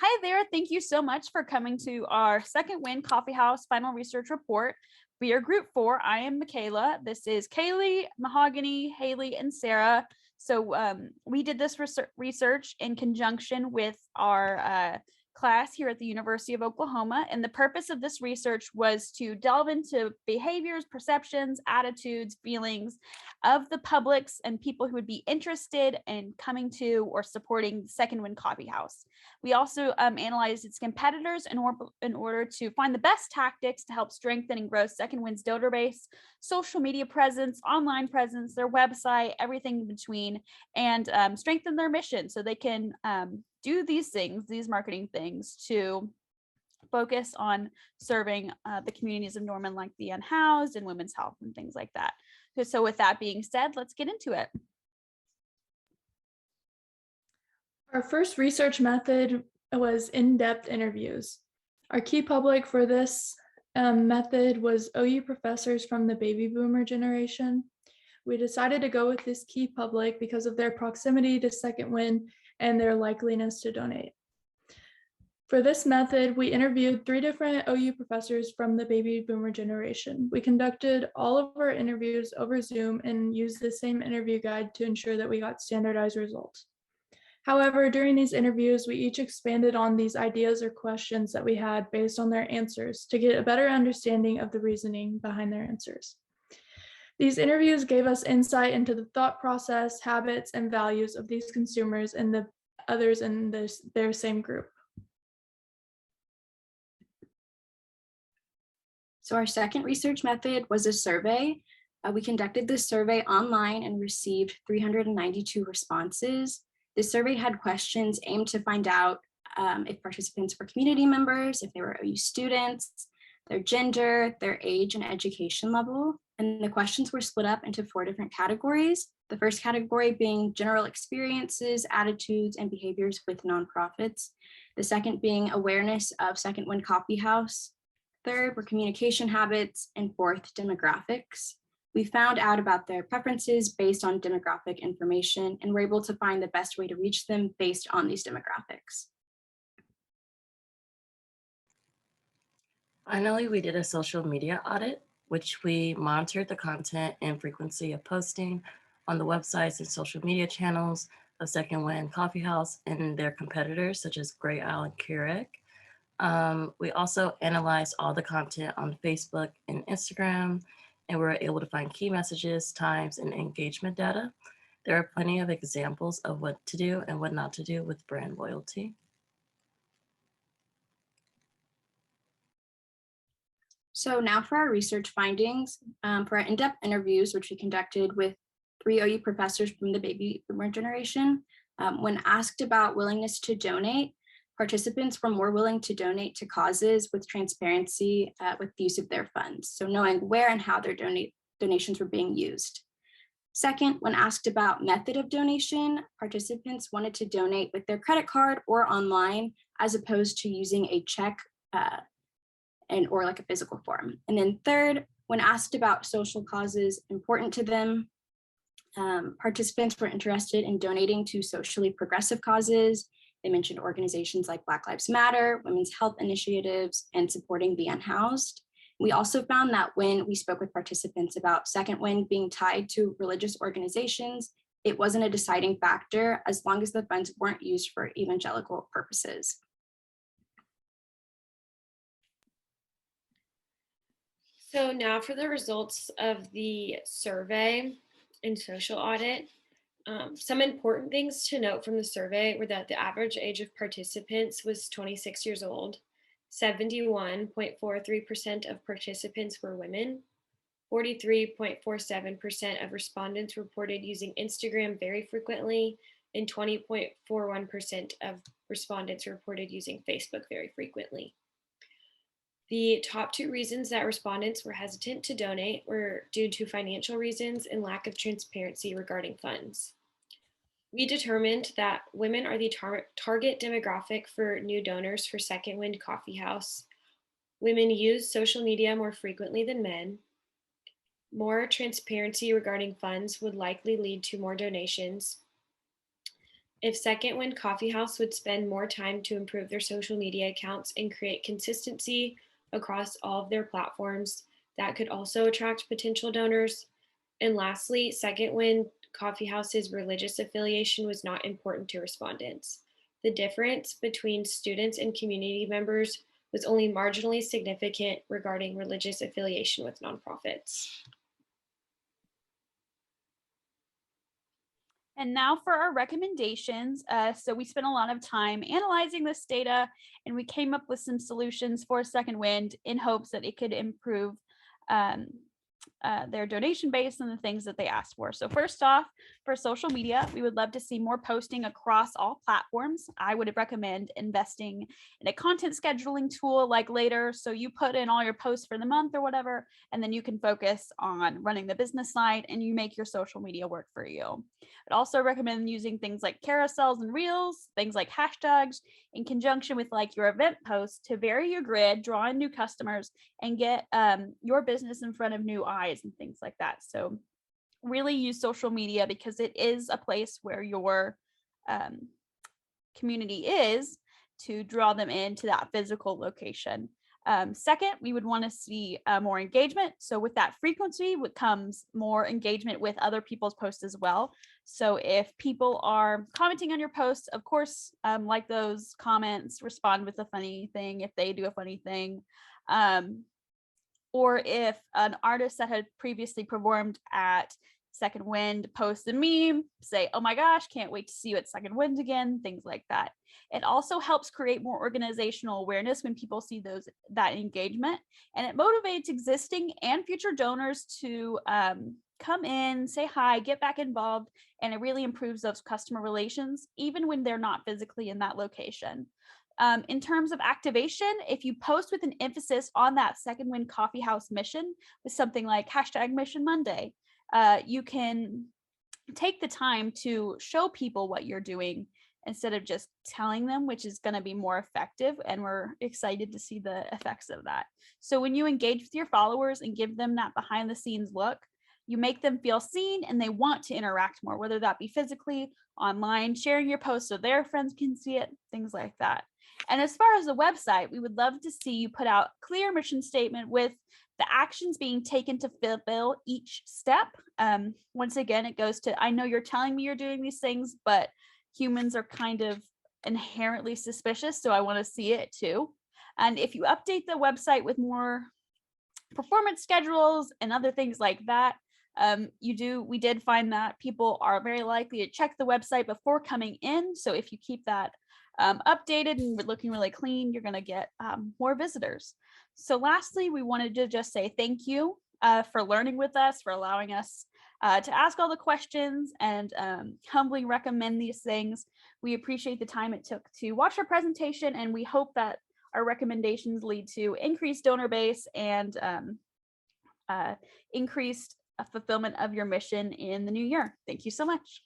Hi there. Thank you so much for coming to our Second Wind Coffee House Final Research Report. We are Group 4. I am Michaela. This is Kaylee, Mahogany, Haley, and Sarah. So we did this research in conjunction with our class here at the University of Oklahoma. And the purpose of this research was to delve into behaviors, perceptions, attitudes, feelings of the publics and people who would be interested in coming to or supporting Second Wind Coffee House. We also analyzed its competitors in order to find the best tactics to help strengthen and grow Second Wind's donor base, social media presence, online presence, their website, everything in between, and strengthen their mission so they can do these things, these marketing things, to focus on serving the communities of Norman, like the unhoused and women's health and things like that. So with that being said, let's get into it. Our first research method was in-depth interviews. Our key public for this method was OU professors from the baby boomer generation. We decided to go with this key public because of their proximity to Second Wind and their likeliness to donate. For this method, we interviewed 3 different OU professors from the baby boomer generation. We conducted all of our interviews over Zoom and used the same interview guide to ensure that we got standardized results. However, during these interviews, we each expanded on these ideas or questions that we had based on their answers to get a better understanding of the reasoning behind their answers. These interviews gave us insight into the thought process, habits, and values of these consumers and the others in their same group. So our second research method was a survey. We conducted this survey online and received 392 responses. This survey had questions aimed to find out if participants were community members, if they were OU students, their gender, their age, and education level. And the questions were split up into 4 different categories. The first category being general experiences, attitudes, and behaviors with nonprofits. The second being awareness of Second Wind Coffee House. Third were communication habits, and fourth, demographics. We found out about their preferences based on demographic information and were able to find the best way to reach them based on these demographics. Finally, we did a social media audit, which we monitored the content and frequency of posting on the websites and social media channels of Second Wind Coffee House and their competitors, such as Great Isle and Keurig. We also analyzed all the content on Facebook and Instagram, and we were able to find key messages, times, and engagement data. There are plenty of examples of what to do and what not to do with brand loyalty. So now for our research findings, for our in-depth interviews, which we conducted with 3 OU professors from the baby boomer generation, when asked about willingness to donate, participants were more willing to donate to causes with transparency with the use of their funds, so knowing where and how their donations were being used. Second, when asked about method of donation, participants wanted to donate with their credit card or online, as opposed to using a check or like a physical form. And then third, when asked about social causes important to them, participants were interested in donating to socially progressive causes. They mentioned organizations like Black Lives Matter, women's health initiatives, and supporting the unhoused. We also found that when we spoke with participants about Second Wind being tied to religious organizations, it wasn't a deciding factor as long as the funds weren't used for evangelical purposes. So now for the results of the survey and social audit. Some important things to note from the survey were that the average age of participants was 26 years old. 71.43% of participants were women. 43.47% of respondents reported using Instagram very frequently, and 20.41% of respondents reported using Facebook very frequently. The top 2 reasons that respondents were hesitant to donate were due to financial reasons and lack of transparency regarding funds. We determined that women are the target demographic for new donors for Second Wind Coffee House. Women use social media more frequently than men. More transparency regarding funds would likely lead to more donations. If Second Wind Coffee House would spend more time to improve their social media accounts and create consistency across all of their platforms, that could also attract potential donors. And lastly, Second Wind Coffee House's religious affiliation was not important to respondents. The difference between students and community members was only marginally significant regarding religious affiliation with nonprofits. And now for our recommendations. So we spent a lot of time analyzing this data, and we came up with some solutions for Second Wind in hopes that it could improve their donation base and the things that they asked for. So first off, for social media, we would love to see more posting across all platforms. I would recommend investing in a content scheduling tool like Later. So you put in all your posts for the month or whatever, and then you can focus on running the business side and you make your social media work for you. I'd also recommend using things like carousels and reels, things like hashtags in conjunction with like your event posts to vary your grid, draw in new customers, and get your business in front of new eyes and things like that. So really use social media because it is a place where your community is to draw them into that physical location. Second, we would want to see more engagement. So with that frequency comes more engagement with other people's posts as well. So if people are commenting on your posts, of course, like those comments, respond with a funny thing if they do a funny thing. Or if an artist that had previously performed at Second Wind posts a meme, say, oh my gosh, can't wait to see you at Second Wind again, things like that. It also helps create more organizational awareness when people see that engagement, and it motivates existing and future donors to come in, say hi, get back involved, and it really improves those customer relations, even when they're not physically in that location. In terms of activation, if you post with an emphasis on that Second Wind Coffee House mission with something like #MissionMonday, you can take the time to show people what you're doing instead of just telling them, which is going to be more effective. And we're excited to see the effects of that. So when you engage with your followers and give them that behind the scenes look, you make them feel seen and they want to interact more, whether that be physically, online, sharing your post so their friends can see it, things like that. And as far as the website, we would love to see you put out a clear mission statement with the actions being taken to fulfill each step. Once again, it goes to, I know you're telling me you're doing these things, but humans are kind of inherently suspicious, so I want to see it too. And if you update the website with more performance schedules and other things like that, we did find that people are very likely to check the website before coming in. So if you keep that updated and looking really clean, you're going to get more visitors. So lastly, we wanted to just say thank you for learning with us, for allowing us to ask all the questions and humbly recommend these things. We appreciate the time it took to watch our presentation, and we hope that our recommendations lead to increased donor base and increased fulfillment of your mission in the new year. Thank you so much.